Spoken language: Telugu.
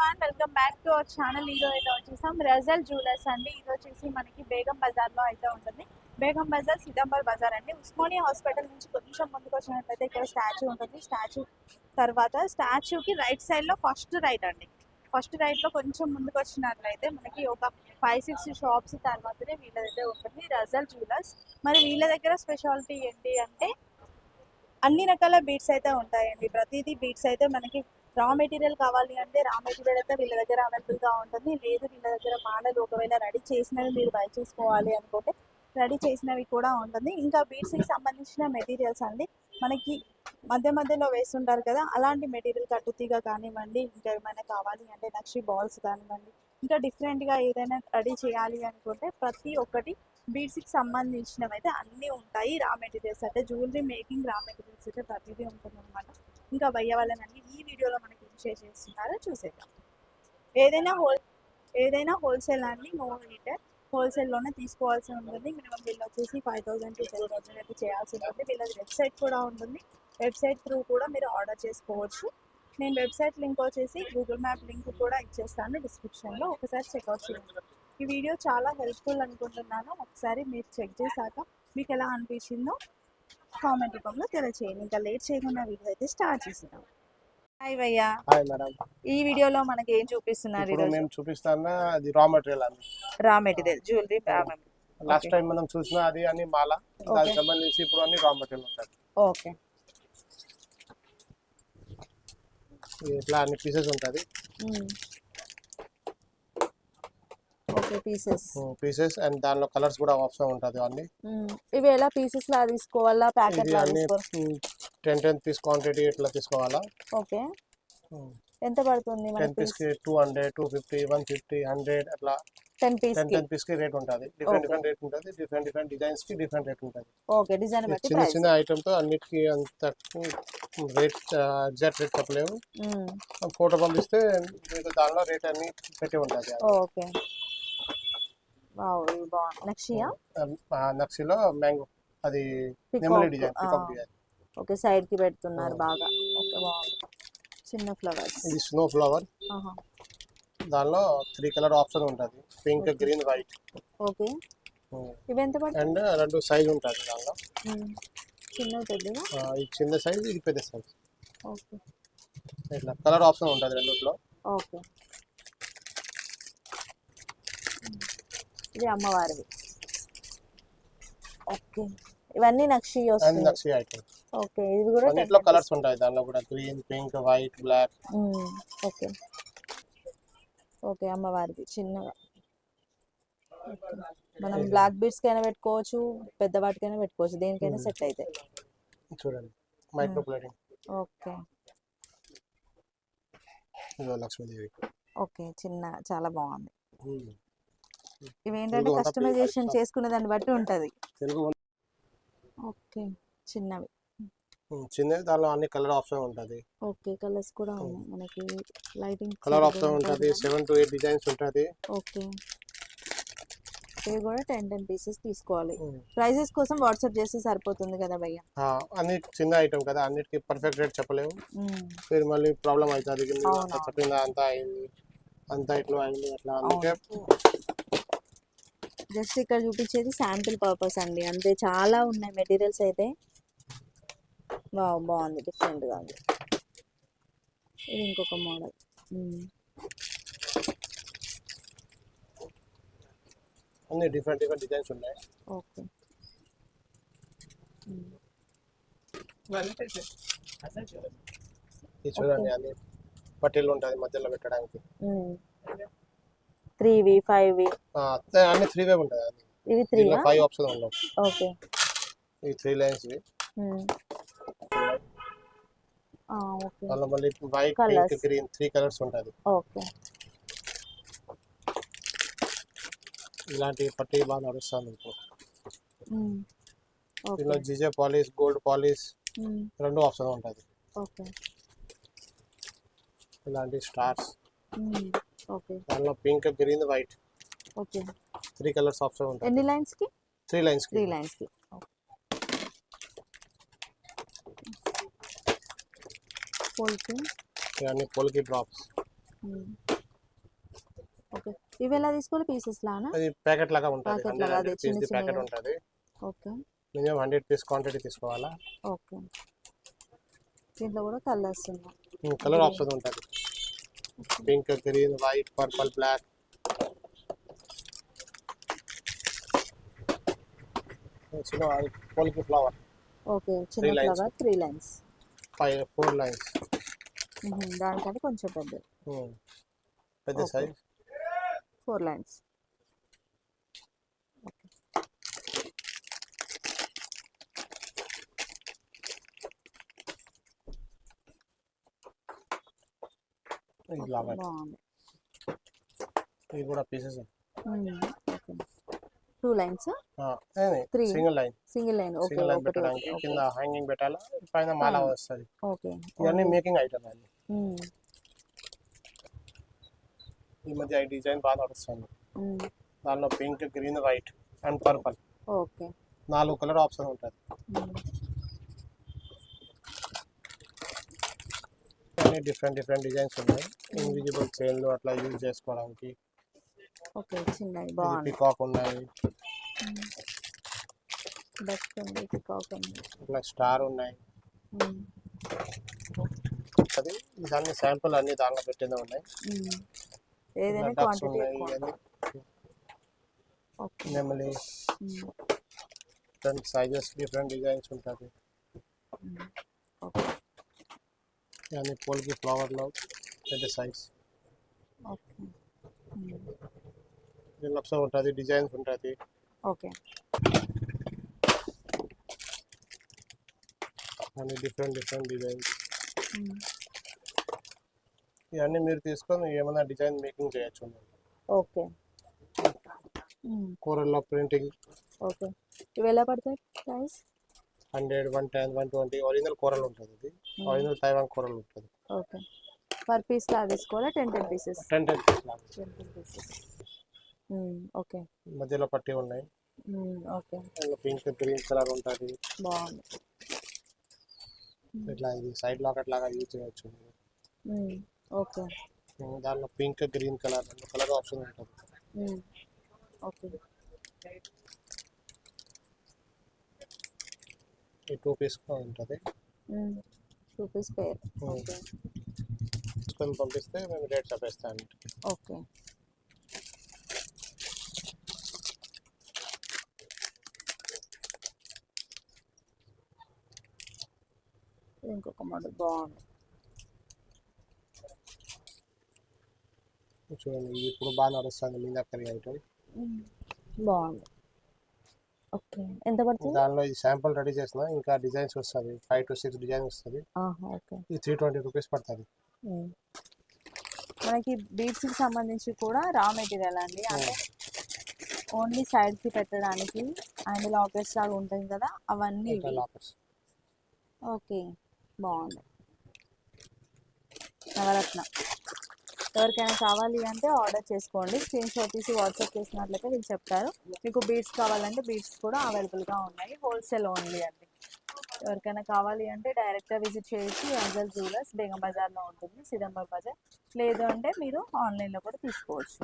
Everyone, welcome back to our channel. ఈరోజు అయితే వచ్చేసాం రజల్ జ్యువెలర్స్ అండి. ఇది వచ్చేసి మనకి బేగం బజార్లో అయితే ఉంటుంది. బేగం బజార్ సిదంబర్ బజార్ అండి. ఉస్మానియా హాస్పిటల్ నుంచి కొంచెం ముందుకు వచ్చినట్లయితే ఇక్కడ స్టాచ్యూ ఉంటుంది. స్టాచ్యూ తర్వాత స్టాచ్యూకి రైట్ సైడ్లో ఫస్ట్ రైట్ అండి. ఫస్ట్ రైట్లో కొంచెం ముందుకు వచ్చినట్లయితే మనకి ఒక 5-6 షాప్స్ తర్వాతనే వీళ్ళ దగ్గర ఉంటుంది రజల్ జ్యువెలర్స్. మరి వీళ్ళ దగ్గర స్పెషాలిటీ ఏంటి అంటే అన్ని రకాల బీట్స్ అయితే ఉంటాయండి. ప్రతిదీ బీట్స్ అయితే మనకి రా మెటీరియల్ కావాలి అంటే రా మెటీరియల్ అయితే వీళ్ళ దగ్గర అవైలబుల్గా ఉంటుంది. లేదు వీళ్ళ దగ్గర మోడల్ ఒకవేళ రెడీ చేసినవి మీరు బై చేసుకోవాలి అనుకుంటే రెడీ చేసినవి కూడా ఉంటుంది. ఇంకా బీట్స్కి సంబంధించిన మెటీరియల్స్ అండి మనకి మధ్య మధ్యలో వేస్తుంటారు కదా, అలాంటి మెటీరియల్ కట్టుతీగ కానివ్వండి, ఇంకా ఏమైనా కావాలి అంటే నక్షి బాల్స్ కానివ్వండి, ఇంకా డిఫరెంట్గా ఏదైనా రెడీ చేయాలి అనుకుంటే ప్రతి ఒక్కటి బీడ్స్కి సంబంధించినవి అయితే అన్నీ ఉంటాయి. రా మెటీరియల్స్ అంటే జ్యువెలరీ మేకింగ్ రా మెటీరియల్స్ అయితే ప్రతిదీ ఉంటుంది అనమాట. ఇంకా భయ్య వాళ్ళని ఈ వీడియోలో మనకి ఏం షేర్ చేస్తున్నారో చూసేద్దాం. ఏదైనా హోల్సేల్ అండి, నో రీటైల్. హోల్సేల్లోనే తీసుకోవాల్సి ఉంటుంది. మినిమం బిల్ వచ్చేసి 5,000 to 10,000 అయితే చేయాల్సి ఉంటుంది. వీళ్ళది వెబ్సైట్ కూడా ఉంటుంది. వెబ్సైట్ త్రూ కూడా మీరు ఆర్డర్ చేసుకోవచ్చు. నేను వెబ్సైట్ లింక్ వచ్చేసి గూగుల్ మ్యాప్ లింక్ కూడా ఇచ్చేస్తాను డిస్క్రిప్షన్లో, ఒకసారి చెక్అవుట్ చేయండి. ఈ వీడియో చాలా హెల్ప్ఫుల్ అనుకుంటున్నాను. ఒకసారి మీరు చెక్ చేశాక మీకు ఎలా అనిపించిందో కామెంట్ రూపంలో తెలియచేయండి. ఇంకా లేట్ చేయకుండా వీడియో అయితే స్టార్ట్ చేద్దాం. హాయ్ భయ్యా. Hi madam. ఈ వీడియోలో మనకి ఏం చూపిస్తున్నారు? ఇప్పుడు మేము చూపిస్తాను అది రా మెటీరియల్ అండి. Raw material jewellery. Last time మనం చూసిన అది అని మాల, దానికి సంబంధించి ఇప్పుడు అన్ని రా మెటీరియల్ ఉంటాయి. ఓకే, ఇట్లా అన్ని పీసెస్ ఉంటుంది. ఓకే, పీసెస్ అండ్ దానిలో కలర్స్ కూడా ఆప్షన్ ఉంటుంది. అన్ని ఇవి ఎలా పీసెస్ లా తీసుకోవాలా, ప్యాకెట్ లా తీసుకోవాలా? 10 పీస్ క్వాంటిటీ ఇట్లా తీసుకోవాలా. ఓకే, ఎంత పడుతుంది? 10 పీస్ కి 200, 250, 150, 100 అట్లా 10 పీస్ కి రేట్ ఉంటుంది. డిఫరెంట్ రేట్ ఉంటుంది. డిఫరెంట్ డిజైన్స్ కి డిఫరెంట్ రేట్ ఉంటుంది. ఓకే, డిజైన్ బట్టి చిన్న చిన్న ఐటమ్ తో అన్నిటికీ అంత రేట్ ఎగ్జాక్ట్ రేట్ చెప్పలేము. ఫోటో పంపిస్తే దానిలో రేట్ అన్ని పెట్టి ఉంటుంది. ఓకే, నక్షిలో మ్యాంగో అది నెమలి design, peacock design. Okay, side కి పెడుతున్నారు బాగా. ఓకే, బాగుంది. చిన్న ఫ్లవర్స్, ఇది స్నో ఫ్లవర్. దానిలో 3 కలర్ ఆప్షన్ ఉంటుంది, పింక్, గ్రీన్, వైట్. ఓకే, ఇవి ఎంత పడుతుంది? అండ్ 2 సైజ్ ఉంటుంది దానిలో. చిన్న పెద్దగా, ఇది చిన్న సైజ్, ఇది పెద్ద సైజ్. ఓకే, ఇట్లా కలర్ ఆప్షన్ ఉంటుంది రెండిట్లో. ఓకే, ఇది అమ్మవారివి. ఓకే, ఇవన్నీ నక్షి వస్తుంది. నక్షి ఐటమ్. ఓకే, ఇది కూడా అన్నిట్లో కలర్స్ ఉంటాయి దానిలో కూడా, green, pink, white, black. Okay, okay, అమ్మవారిది చిన్నగా. మనం బ్లాక్ బీడ్స్ కైనా పెట్టుకోవచ్చు, పెద్ద వాటికైనా పెట్టుకోవచ్చు, దేనికైనా సెట్ అయితే. చూడండి, micro plating. Okay, Lakshmidevi. Okay, చిన్న, చాలా బాగుంది. ఇవి ఏంటంటే కస్టమైజేషన్ చేసుకునే దాన్ని బట్టి ఉంటుంది. ఓకే, చిన్నవి. దానిలో అన్ని కలర్ ఆప్షన్ ఉంటుంది. ఓకే, కలర్స్ కూడా ఉన్నాయి మనకి. లైటింగ్ కలర్ ఆప్షన్ ఉంటుంది. 7 to 8 డిజైన్స్ ఉంటుంది. ఓకే, ఇవి కూడా 10 పీసెస్ తీసుకోవాలి. ప్రైజెస్ కోసం వాట్సాప్ చేస్తే సరిపోతుంది కదా భయ్య? అన్ని చిన్న ఐటమ్ కదా, అన్నిటికీ పర్ఫెక్ట్ రేట్ చెప్పలేము. మీరు మళ్ళీ ప్రాబ్లం అవుతుంది. చెప్పిందా అంత అయింది, అంత ఇట్లా అయింది అట్లా. అందుకే జస్ట్ ఇక్కడ చూపించేది శాంపిల్ పర్పస్ అండి, అంతే. చాలా ఉన్నాయి మెటీరియల్స్ అయితే. బాగుంది, డిఫరెంట్గా ఉంది. ఇది ఇంకొక మోడల్. అన్ని డిఫరెంట్ డిజైన్స్ ఉన్నాయి. ఓకే, చూడండి, అన్ని పట్టీలు ఉంటుంది మధ్యలో పెట్టడానికి. 3V 5V అన్ని 3 ఉంటుంది. ఇవి 3 5 ఆప్షన్ ఉండవు. ఓకే, ఇవి 3 లైన్స్. ఓకే, దానిలో మళ్ళీ వైట్, పింక్, గ్రీన్ 3 కలర్స్ ఉంటుంది. ఓకే, ఇలాంటి పట్టీ బాగా నడుస్తుంది ఇప్పుడు. ఇలా జిజే పాలిష్, గోల్డ్ పాలిష్ 2 ఆప్షన్ ఉంటుంది. ఓకే, ఇలాంటి స్టార్స్. ఓకే, దానిలో pink, green, white. Okay, 3 colours option ఉంటుంది. ఎన్ని లైన్స్ కి? 3 లైన్స్ కి. 3 లైన్స్ కి. పోల్కి ఇవన్నీ పోల్కి డ్రాప్స్. ఓకే. ఇవి ఎలా తీసుకోవాలి? పీసెస్ లానా? అది ప్యాకెట్ లాగా ఉంటుంది, ప్యాకెట్ 100 లాగా, అదే 100 చిన్న పీస్ ప్యాకెట్ చిన్నగా. ఉంటుంది. ఓకే. మినిమం 100 పీస్ క్వాంటిటీ తీసుకోవాలా. ఓకే. దీంట్లో కూడా కలర్స్ ఉన్నాయి. కలర్ ఆప్షన్ ఉంటుంది, pink, green, white, purple, black. చిన్న పోల్కి ఫ్లవర్. ఓకే. చిన్న ఫ్లవర్ 3 లైన్స్. 4 లైన్స్. దానికంటే కొంచెం పెద్ద. పెద్ద సైజ్ 4 లైన్స్. ఓకే. బాగుంది. ఇది కూడా pieces. Okay. 2 lines. 3 single line. Single line. Okay. Single line ఒకటి పెట్టడానికి కింద హ్యాంగింగ్ పెట్టాలా, పైన మాల వస్తుంది. ఓకే. ఇవన్నీ మేకింగ్ ఐటమ్ అండి. ఈ మధ్య ఈ డిజైన్ బాగా నడుస్తుంది. దానిలో pink, green, white and purple. Okay. 4 colour option ఉంటుంది. అన్ని డిఫరెంట్ డిజైన్స్ ఉన్నాయి. ఇన్విజిబుల్ చైన్లు అట్లా యూజ్ చేసుకోవడానికి. ఓకే. చిన్నవి బాగుంది. పికాక్ ఉన్నాయి, బెస్ట్ ఉంది. పికాక్ ఉంది. ఇట్లా స్టార్ ఉన్నాయి. అది ఇదన్నీ శాంపుల్ అన్ని దానిలో పెట్టిన ఉన్నాయి. ఏదైనా క్వాంటిటీ ఉన్నాయి. ఓకే. నెమలి డిఫరెంట్ సైజెస్, డిఫరెంట్ డిజైన్స్ ఉంటుంది. ఓకే. ఇవన్నీ పోల్కి ఫ్లవర్లో పెద్ద సైజ్. ఓకే. దీనిలో ఉంటుంది, డిజైన్స్ ఉంటుంది. ఓకే. అన్ని డిఫరెంట్ డిజైన్స్. ఇవన్నీ మీరు తీసుకొని ఏమైనా డిజైన్ మేకింగ్ చేయొచ్చు. ఓకే. కూరల్లో ప్రింటింగ్. ఓకే. ఇవి ఎలా పడతాయి ప్రైస్? 100, 110, 120 ఒరిజినల్ కూరలు ఉంటుంది. ఇది ఒరిజినల్ తైవాన్ కూరలు ఉంటుంది. ఓకే. పర్ పీస్ లా తీసుకోవాలా? 10 పీసెస్? 10 పీసెస్. ఓకే. మధ్యలో పట్టి ఉన్నాయి. ఓకే. పింక్, గ్రీన్ కలర్ ఉంటుంది. బాగుంది. ఇట్లా ఇది సైడ్ లాకెట్ లాగా యూజ్ చేయొచ్చు. ఓకే. దానిలో pink, green colour 2 colour option ఉంటుంది. ఓకే. ఈ 2 పీస్ ఉంటుంది. 2 పీస్ పేర్. ఓకే. తీసుకొని పంపిస్తే మేము రేట్ చెప్పేస్తాం. ఓకే. ఇంకొక మోడల్ బాగుంది. చూడండి, ఇది ఇప్పుడు బాగా నడుస్తుంది మీనాకరీ ఐటమ్. బాగుంది. ఓకే. ఎంత పడుతుంది? దానిలో ఇది శాంపుల్ రెడీ చేసిన, ఇంకా డిజైన్స్ వస్తుంది. 5 to 6 డిజైన్ వస్తుంది. ఓకే. ఇది 320 రూపీస్ పడుతుంది. మనకి బీడ్స్కి సంబంధించి కూడా రా మెటీరియల్ అండి, అంటే ఓన్లీ సైడ్కి పెట్టడానికి అండ్ లాకెట్స్ లాగా ఉంటుంది కదా, అవన్నీ. ఓకే. బాగుంది. నవరత్న. ఎవరికైనా కావాలి అంటే ఆర్డర్ చేసుకోండి. స్క్రీన్ షాట్ తీసి వాట్సాప్ చేసినట్లయితే వీళ్ళు చెప్తారు. మీకు బీడ్స్ కావాలంటే బీడ్స్ కూడా అవైలబుల్గా ఉన్నాయి. హోల్సేల్ ఓన్లీ అండి. ఎవరికైనా కావాలి అంటే డైరెక్ట్గా విజిట్ చేయొచ్చు. రెజల్ జ్యువెలర్స్ బేగం బజార్లో ఉంటుంది, సిదంబర్ బజార్. లేదు అంటే మీరు ఆన్లైన్లో కూడా తీసుకోవచ్చు.